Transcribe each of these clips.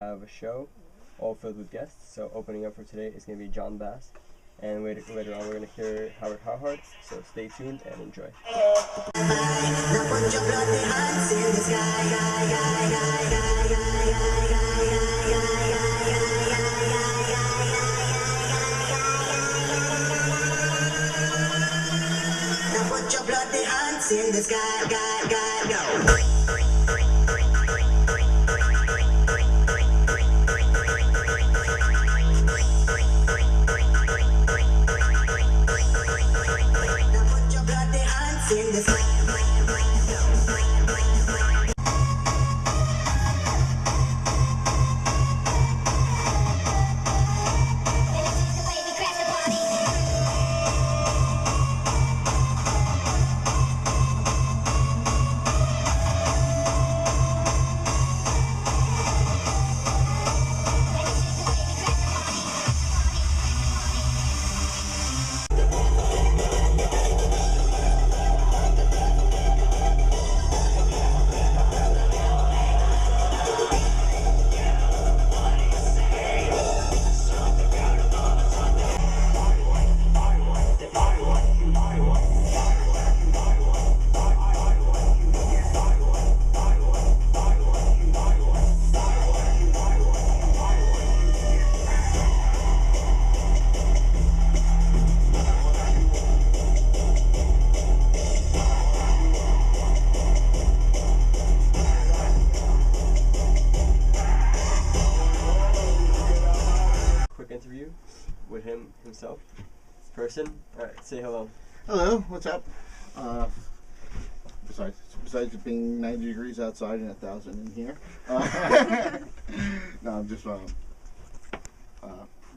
have a show all filled with guests. So opening up for today is going to be John Bas. And later on we're going to hear Howard Howard. So stay tuned and enjoy. Put your bloody hands in the sky, go. Interview with him himself, person. All right, say hello. Hello, what's up? Besides it being 90 degrees outside and 1,000 in here, no, I'm just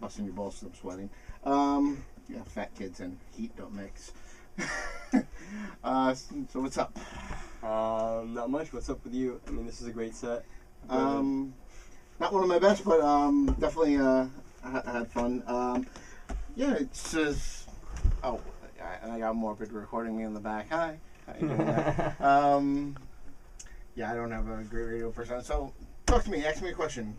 busting your balls 'cause I'm sweating. Yeah, fat kids and heat don't mix. So what's up? Not much. What's up with you? I mean, this is a great set. Not one of my best, but definitely I had fun. Yeah, it's just. Oh, I got Morbid recording me in the back. Hi. How you doing? Yeah, I don't have a great radio person. So, talk to me. Ask me a question.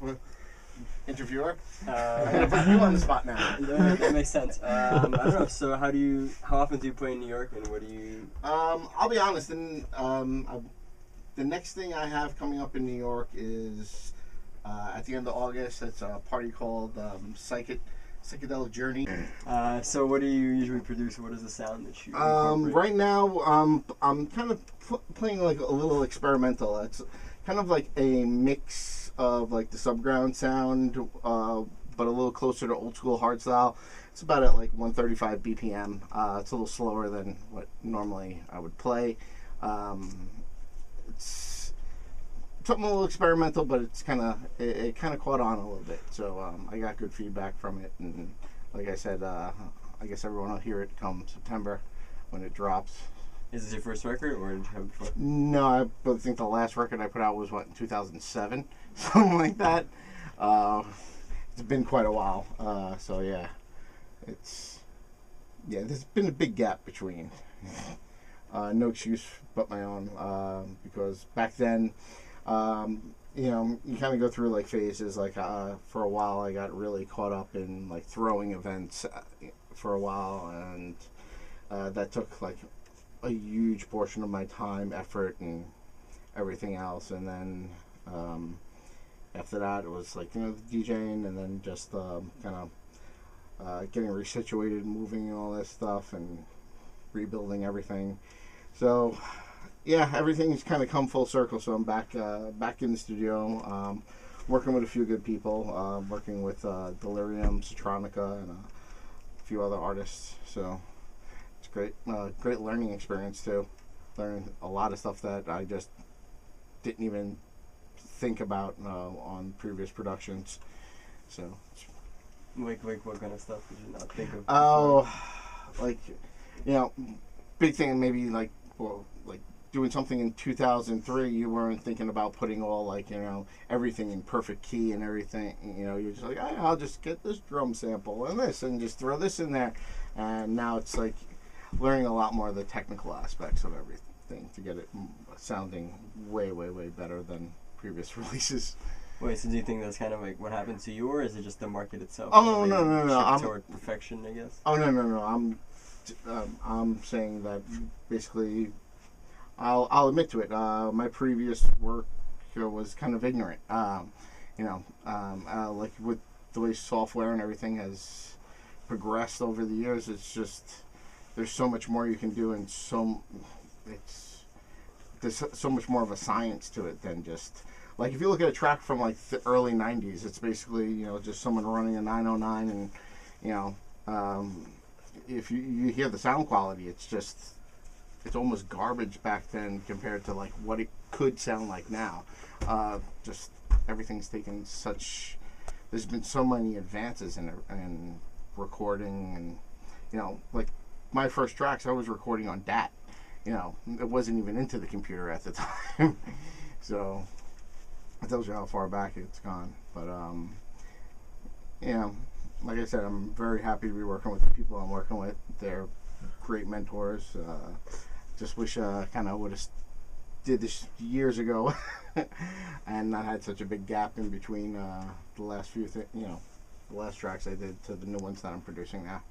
Interviewer. I'm gonna put you on the spot now. That makes sense. I don't know. So, how often do you play in New York, and what do you? I'll be honest. And the next thing I have coming up in New York is. At the end of August, it's a party called Psychedelic Journey. So what do you usually produce? What is the sound that you right now, I'm kind of playing like a little experimental. It's kind of like a mix of like the subground sound, but a little closer to old school hardstyle. It's about at like 135 BPM. It's a little slower than what normally I would play. It's something a little experimental, but it's it kind of caught on a little bit. So I got good feedback from it, and like I said, I guess everyone will hear it come September when it drops. Is this your first record, or did you have it before? No, I think the last record I put out was in 2007, something like that. It's been quite a while. So yeah, there's been a big gap between. No excuse but my own, because back then. You kind of go through like phases. Like for a while, I got really caught up in like throwing events for a while, and that took like a huge portion of my time, effort, and everything else. And then after that, it was like the DJing, and then just kind of getting resituated, moving, and all this stuff, and rebuilding everything. So. Yeah, everything's kind of come full circle, so I'm back in the studio, working with a few good people, working with Delirium, Citronica, and a few other artists. So it's great learning experience too. Learning a lot of stuff that I just didn't even think about on previous productions. So like what kind of stuff did you not think of? Oh, big thing maybe like doing something in 2003, you weren't thinking about putting all everything in perfect key and everything. You're just like, I'll just get this drum sample and this and just throw this in there. And now it's like learning a lot more of the technical aspects of everything to get it sounding way, way, way better than previous releases. Wait, so do you think that's kind of like what happened to you, or is it just the market itself? Oh no. Shift toward perfection, I guess. Oh no. I'm saying that basically, I'll admit to it. My previous work was kind of ignorant. Like with the way software and everything has progressed over the years, it's just there's so much more you can do, and there's so much more of a science to it than just like if you look at a track from like the early '90s, it's basically just someone running a 909, and if you hear the sound quality, it's almost garbage back then compared to like what it could sound like now. Just everything's taken such. There's been so many advances in recording, and like my first tracks I was recording on DAT. It wasn't even into the computer at the time. So it tells you how far back it's gone. But like I said, I'm very happy to be working with the people I'm working with. They're great mentors. Just wish I kind of would have did this years ago and not had such a big gap in between the last few the last tracks I did to the new ones that I'm producing now.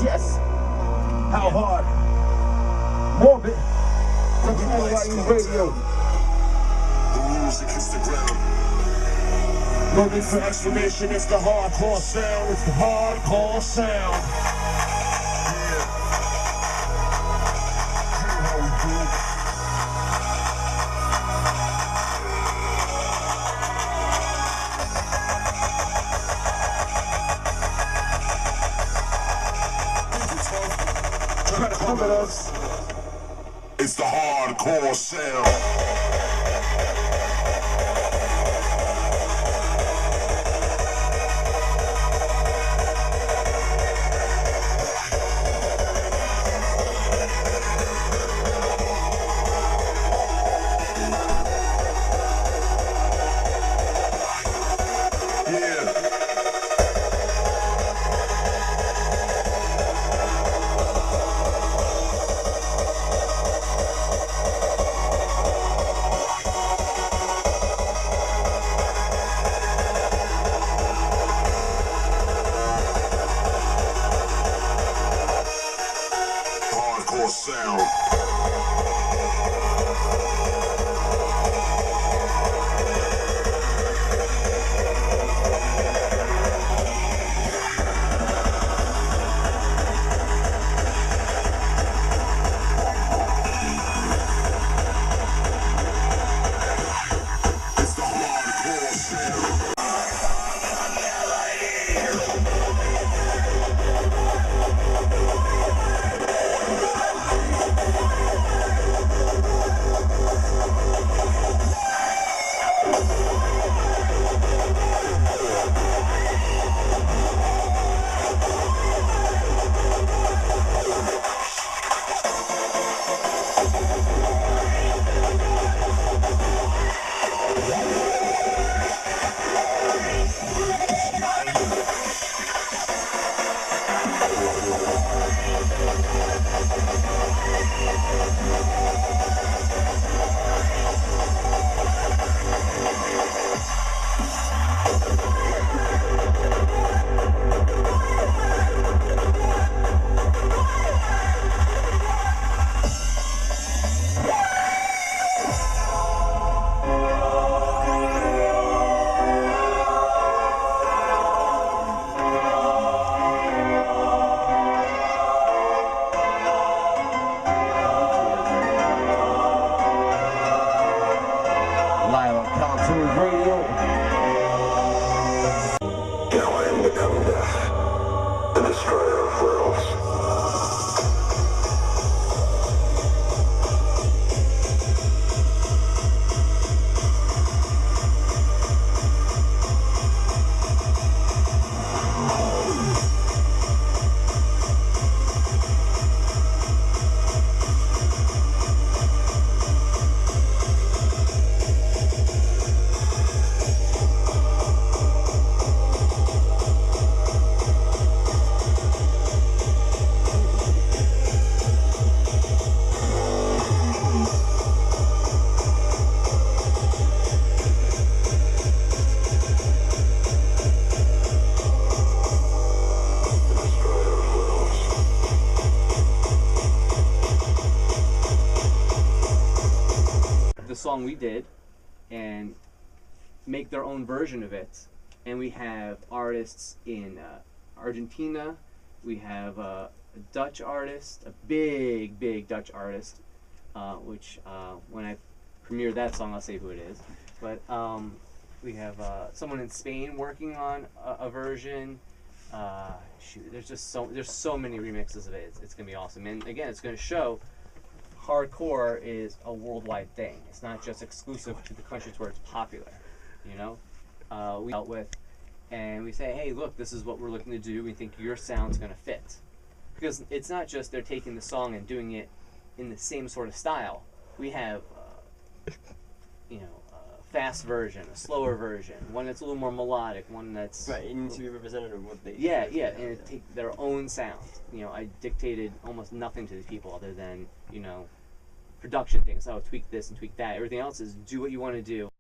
Yes. How hard? Morbid. WNYU radio. The music hits the ground. No need for explanation, it's the hardcore sound. It's the hardcore sound. How we do. Come at us. It's the hardcore sound. song we did and make their own version of it. And we have artists in Argentina. We have a Dutch artist, a big Dutch artist, which when I premiere that song, I'll say who it is. But we have someone in Spain working on a version. There's so many remixes of it. It's gonna be awesome. And again, it's gonna show hardcore is a worldwide thing. It's not just exclusive to the countries where it's popular. You know, we dealt with, and we say, hey, look, this is what we're looking to do. We think your sound's gonna fit, because it's not just they're taking the song and doing it in the same sort of style. We have, you know, a fast version, a slower version, one that's a little more melodic, one that's Right, it needs to be representative of what they. yeah, and take their own sound. You know, I dictated almost nothing to these people other than, you know, production things. Oh, tweak this and tweak that. Everything else is do what you want to do.